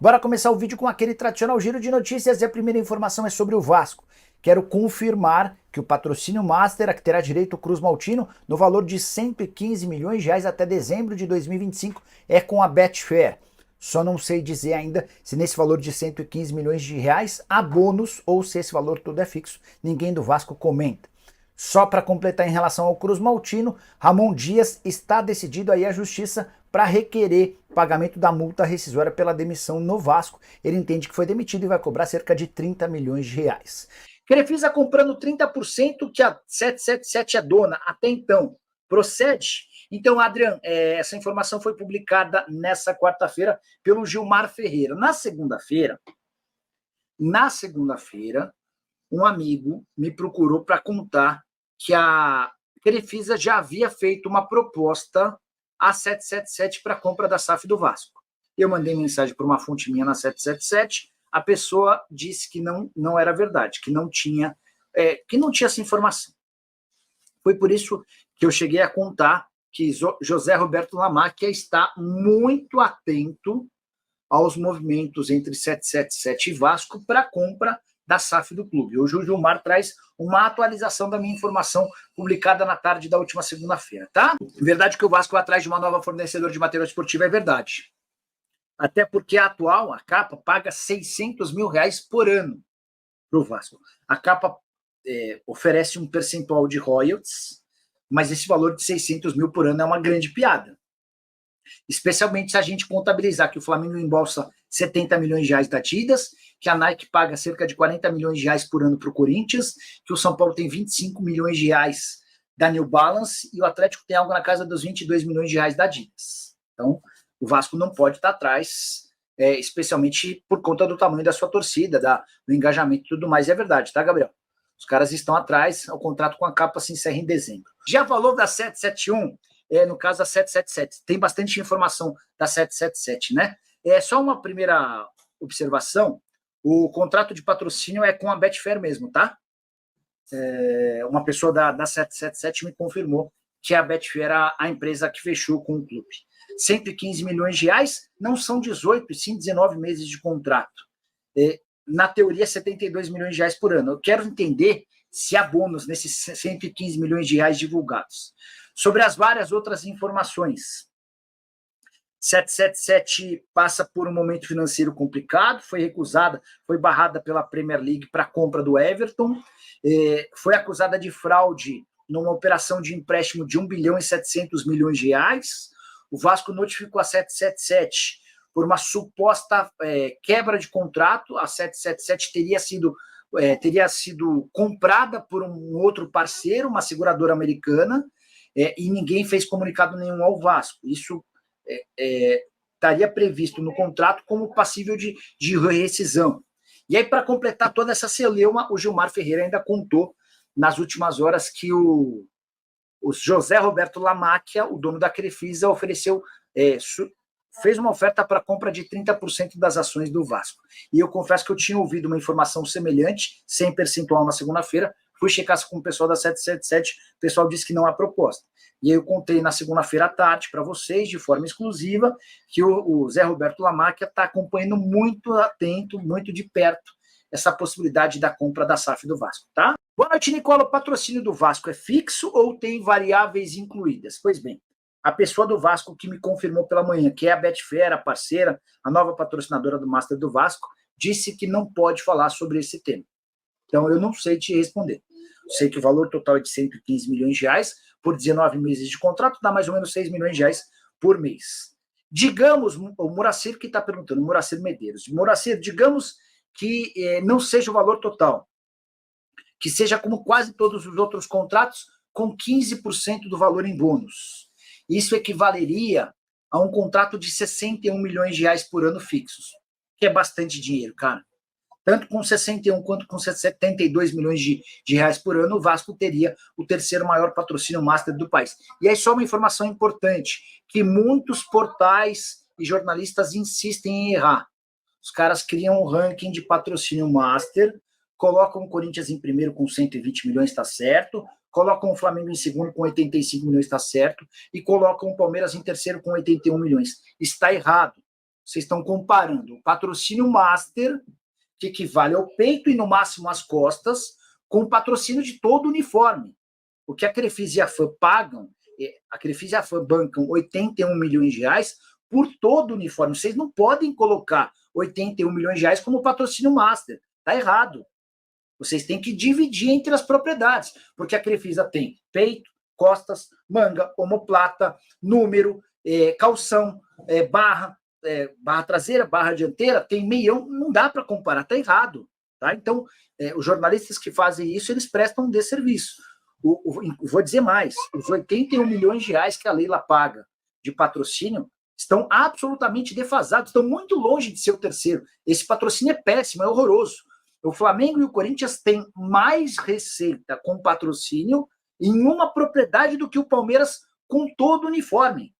Bora começar o vídeo com aquele tradicional giro de notícias e a primeira informação é sobre o Vasco. Quero confirmar que o patrocínio Master, a que terá direito o Cruz Maltino, no valor de 115 milhões de reais até dezembro de 2025, é com a Betfair. Só não sei dizer ainda se nesse valor de 115 milhões de reais há bônus ou se esse valor todo é fixo. Ninguém do Vasco comenta. Só para completar em relação ao Cruz Maltino, Ramon Dias está decidido aí à justiça para requerer pagamento da multa rescisória pela demissão no Vasco. Ele entende que foi demitido e vai cobrar cerca de 30 milhões de reais. Crefisa comprando 30% que a 777 é dona até então. Procede? Então, Adrian, essa informação foi publicada nessa quarta-feira pelo Gilmar Ferreira. Na segunda-feira, um amigo me procurou para contar que a Crefisa já havia feito uma proposta à 777 para a compra da SAF do Vasco. Eu mandei mensagem para uma fonte minha na 777, a pessoa disse que não era verdade, que não tinha essa informação. Foi por isso que eu cheguei a contar que José Roberto Lamáquia está muito atento aos movimentos entre 777 e Vasco para a compra da SAF do clube. Hoje o Gilmar traz uma atualização da minha informação publicada na tarde da última segunda-feira, tá? Verdade que o Vasco vai atrás de uma nova fornecedora de material esportivo, é verdade. Até porque a atual, a Capa, paga 600 mil reais por ano para o Vasco. A Capa oferece um percentual de royalties, mas esse valor de 600 mil por ano é uma grande piada. Especialmente se a gente contabilizar que o Flamengo embolsa 70 milhões de reais da Adidas, que a Nike paga cerca de 40 milhões de reais por ano para o Corinthians, que o São Paulo tem 25 milhões de reais da New Balance e o Atlético tem algo na casa dos 22 milhões de reais da Adidas. Então, o Vasco não pode estar atrás, especialmente por conta do tamanho da sua torcida, do engajamento e tudo mais. É verdade, tá, Gabriel? Os caras estão atrás, o contrato com a Capa se encerra em dezembro. Já falou da 771, no caso da 777. Tem bastante informação da 777, né? Só uma primeira observação, o contrato de patrocínio é com a Betfair mesmo, tá? Uma pessoa da 777 me confirmou que a Betfair era a empresa que fechou com o clube. 115 milhões de reais, não são 18, sim 19 meses de contrato. Na teoria, 72 milhões de reais por ano. Eu quero entender se há bônus nesses 115 milhões de reais divulgados. Sobre as várias outras informações, 777 passa por um momento financeiro complicado, foi barrada pela Premier League para a compra do Everton, foi acusada de fraude numa operação de empréstimo de 1 bilhão e 700 milhões de reais. O Vasco notificou a 777 por uma suposta quebra de contrato. A 777 teria sido comprada por um outro parceiro, uma seguradora americana, e ninguém fez comunicado nenhum ao Vasco. Isso estaria previsto no contrato como passível de rescisão. E aí, para completar toda essa celeuma, o Gilmar Ferreira ainda contou nas últimas horas que o José Roberto Lamáquia, o dono da Crefisa, fez uma oferta para compra de 30% das ações do Vasco. E eu confesso que eu tinha ouvido uma informação semelhante, sem percentual na segunda-feira, fui checar com o pessoal da 777, o pessoal disse que não há proposta. E aí eu contei na segunda-feira à tarde para vocês, de forma exclusiva, que o Zé Roberto Lamáquia está acompanhando muito atento, muito de perto, essa possibilidade da compra da SAF do Vasco, tá? Boa noite, Nicola. O patrocínio do Vasco é fixo ou tem variáveis incluídas? Pois bem, a pessoa do Vasco que me confirmou pela manhã, que é a Betfair, a parceira, a nova patrocinadora do Master do Vasco, disse que não pode falar sobre esse tema. Então, eu não sei te responder. Sei que o valor total é de 115 milhões de reais, por 19 meses de contrato, dá mais ou menos 6 milhões de reais por mês. Digamos, o Muracir que está perguntando, Muracir Medeiros. Muracir, digamos que não seja o valor total, que seja como quase todos os outros contratos, com 15% do valor em bônus. Isso equivaleria a um contrato de 61 milhões de reais por ano fixos, que é bastante dinheiro, cara. Tanto com 61 quanto com 72 milhões de reais por ano, o Vasco teria o terceiro maior patrocínio master do país. E aí só uma informação importante, que muitos portais e jornalistas insistem em errar. Os caras criam um ranking de patrocínio master, colocam o Corinthians em primeiro com 120 milhões, está certo, colocam o Flamengo em segundo com 85 milhões, está certo, e colocam o Palmeiras em terceiro com 81 milhões. Está errado. Vocês estão comparando o patrocínio master, que equivale ao peito e no máximo às costas, com o patrocínio de todo o uniforme. O que a Crefisa e a FAM pagam, a Crefisa e a FAM bancam 81 milhões de reais por todo o uniforme. Vocês não podem colocar 81 milhões de reais como patrocínio master. Está errado. Vocês têm que dividir entre as propriedades, porque a Crefisa tem peito, costas, manga, omoplata, número, calção, barra traseira, barra dianteira, tem meião, não dá para comparar, está errado. Tá? Então, os jornalistas que fazem isso, eles prestam um desserviço. Vou dizer mais, os 81 milhões de reais que a Leila paga de patrocínio estão absolutamente defasados, estão muito longe de ser o terceiro. Esse patrocínio é péssimo, é horroroso. O Flamengo e o Corinthians têm mais receita com patrocínio em uma propriedade do que o Palmeiras com todo o uniforme.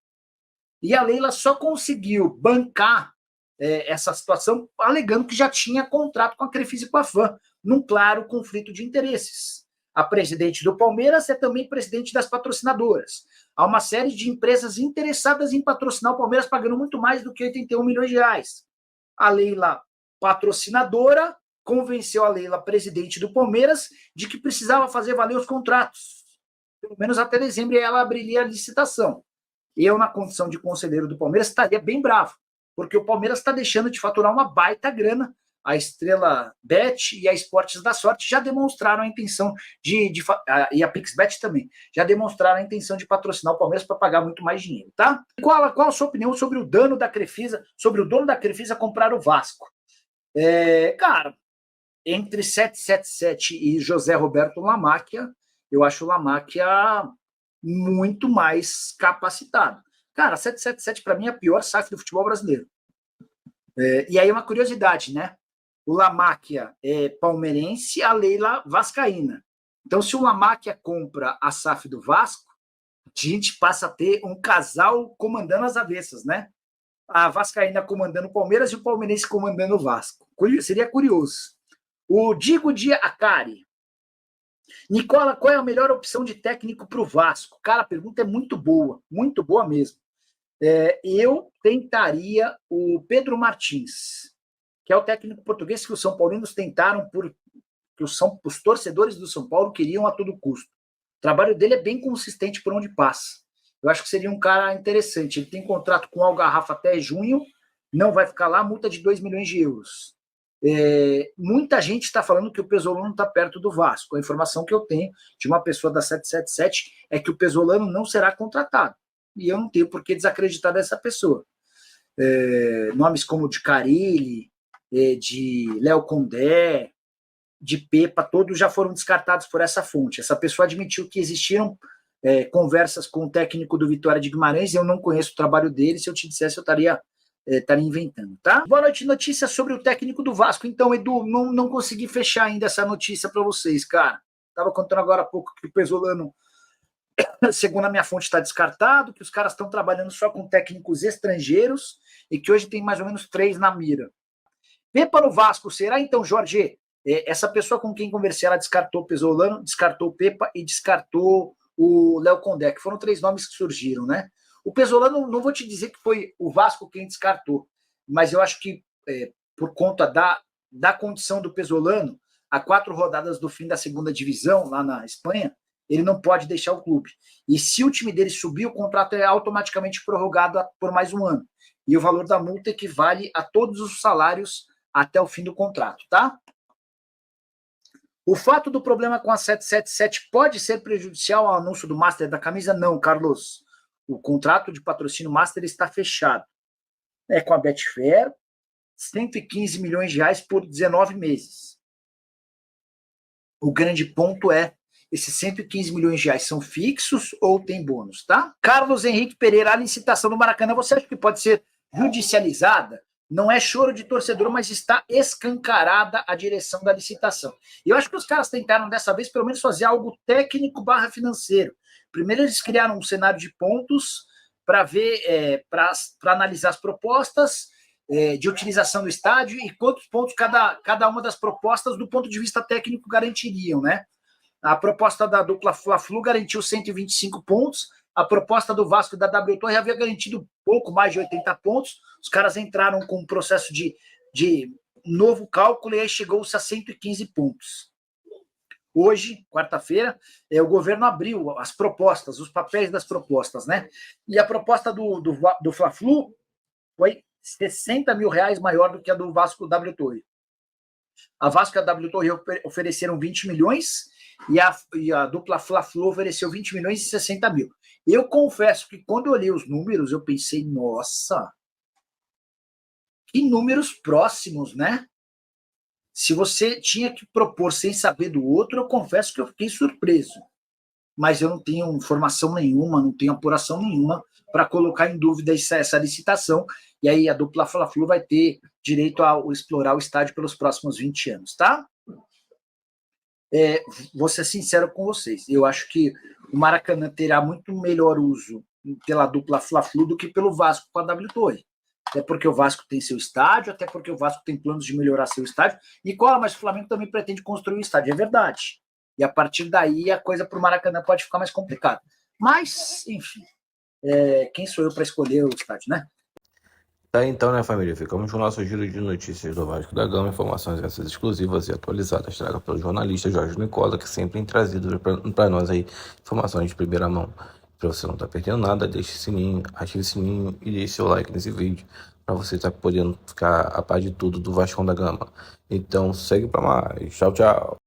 E a Leila só conseguiu bancar essa situação alegando que já tinha contrato com a Crefisa e com a FAM, num claro conflito de interesses. A presidente do Palmeiras é também presidente das patrocinadoras. Há uma série de empresas interessadas em patrocinar o Palmeiras, pagando muito mais do que 81 milhões de reais. A Leila, patrocinadora, convenceu a Leila, presidente do Palmeiras, de que precisava fazer valer os contratos. Pelo menos até dezembro ela abriria a licitação. Eu, na condição de conselheiro do Palmeiras, estaria bem bravo, porque o Palmeiras está deixando de faturar uma baita grana. A Estrela Bet e a Esportes da Sorte já demonstraram a intenção e a PixBet também, já demonstraram a intenção de patrocinar o Palmeiras para pagar muito mais dinheiro, tá? Qual a sua opinião sobre o dono da Crefisa comprar o Vasco? Cara, entre 777 e José Roberto Lamáquia, eu acho o Lamáquia muito mais capacitado. Cara, 777 para mim é a pior SAF do futebol brasileiro. E aí uma curiosidade, né? O Lamáquia é palmeirense, a Leila vascaína. Então, se o Lamáquia compra a SAF do Vasco, a gente passa a ter um casal comandando as avessas, né? A vascaína comandando o Palmeiras e o palmeirense comandando o Vasco. Seria curioso. O Digo de Acari. Nicola, qual é a melhor opção de técnico para o Vasco? Cara, a pergunta é muito boa mesmo. Eu tentaria o Pedro Martins, que é o técnico português que os São Paulinos tentaram, que os torcedores do São Paulo queriam a todo custo. O trabalho dele é bem consistente por onde passa. Eu acho que seria um cara interessante. Ele tem contrato com o Algarrafa até junho, não vai ficar lá, multa de 2 milhões de euros. Muita gente está falando que o Pesolano está perto do Vasco. A informação que eu tenho de uma pessoa da 777 é que o Pesolano não será contratado. E eu não tenho por que desacreditar dessa pessoa. Nomes como de Carille, de Léo Condé, de Pepa, todos já foram descartados por essa fonte. Essa pessoa admitiu que existiram conversas com o técnico do Vitória de Guimarães. Eu não conheço o trabalho dele. Se eu te dissesse, eu estaria inventando, tá? Boa noite, notícia sobre o técnico do Vasco. Então, Edu, não consegui fechar ainda essa notícia para vocês, cara. Estava contando agora há pouco que o Pesolano, segundo a minha fonte, está descartado, que os caras estão trabalhando só com técnicos estrangeiros e que hoje tem mais ou menos 3 na mira. Pepa no Vasco, será então, Jorge? Essa pessoa com quem conversei, ela descartou o Pesolano, descartou o Pepa e descartou o Léo Condé, que foram 3 nomes que surgiram, né? O Pesolano, não vou te dizer que foi o Vasco quem descartou, mas eu acho que por conta da condição do Pesolano, a 4 rodadas do fim da segunda divisão, lá na Espanha, ele não pode deixar o clube. E se o time dele subir, o contrato é automaticamente prorrogado por mais um ano. E o valor da multa equivale a todos os salários até o fim do contrato, tá? O fato do problema com a 777 pode ser prejudicial ao anúncio do Master da camisa? Não, Carlos. O contrato de patrocínio Master está fechado. Com a Betfair, 115 milhões de reais por 19 meses. O grande ponto é, esses 115 milhões de reais são fixos ou tem bônus, tá? Carlos Henrique Pereira, a licitação do Maracanã, você acha que pode ser judicializada? Não é choro de torcedor, mas está escancarada a direção da licitação. E eu acho que os caras tentaram, dessa vez, pelo menos fazer algo técnico/financeiro. Primeiro, eles criaram um cenário de pontos para ver, para analisar as propostas de utilização do estádio e quantos pontos cada uma das propostas, do ponto de vista técnico, garantiriam, né? A proposta da dupla Fla-Flu garantiu 125 pontos, A proposta do Vasco e da W Torre havia garantido pouco mais de 80 pontos. Os caras entraram com um processo de novo cálculo e aí chegou-se a 115 pontos. Hoje, quarta-feira, o governo abriu as propostas, os papéis das propostas, né? E a proposta do Fla-Flu foi 60 mil reais maior do que a do Vasco W Torre. A Vasco e a W Torre ofereceram 20 milhões e a dupla Fla-Flu ofereceu 20 milhões e 60 mil. Eu confesso que quando eu olhei os números, eu pensei, nossa, que números próximos, né? Se você tinha que propor sem saber do outro, eu confesso que eu fiquei surpreso. Mas eu não tenho informação nenhuma, não tenho apuração nenhuma para colocar em dúvida essa licitação. E aí a dupla Fla-Flu vai ter direito a explorar o estádio pelos próximos 20 anos, tá? Vou ser sincero com vocês. Eu acho que o Maracanã terá muito melhor uso pela dupla Fla-Flu do que pelo Vasco com a W Torre. Até porque o Vasco tem seu estádio, até porque o Vasco tem planos de melhorar seu estádio. E mas o Flamengo também pretende construir um estádio, é verdade. E a partir daí a coisa para o Maracanã pode ficar mais complicada. Mas, enfim, quem sou eu para escolher o estádio, né? Tá, então, né, família? Ficamos com o nosso giro de notícias do Vasco da Gama, informações essas exclusivas e atualizadas, traga pelo jornalista Jorge Nicola, que sempre tem trazido para nós aí informações de primeira mão. Para você não estar perdendo nada, deixe o sininho, ative o sininho e deixe seu like nesse vídeo, para você estar podendo ficar a par de tudo do Vasco da Gama. Então, segue para mais. Tchau, tchau.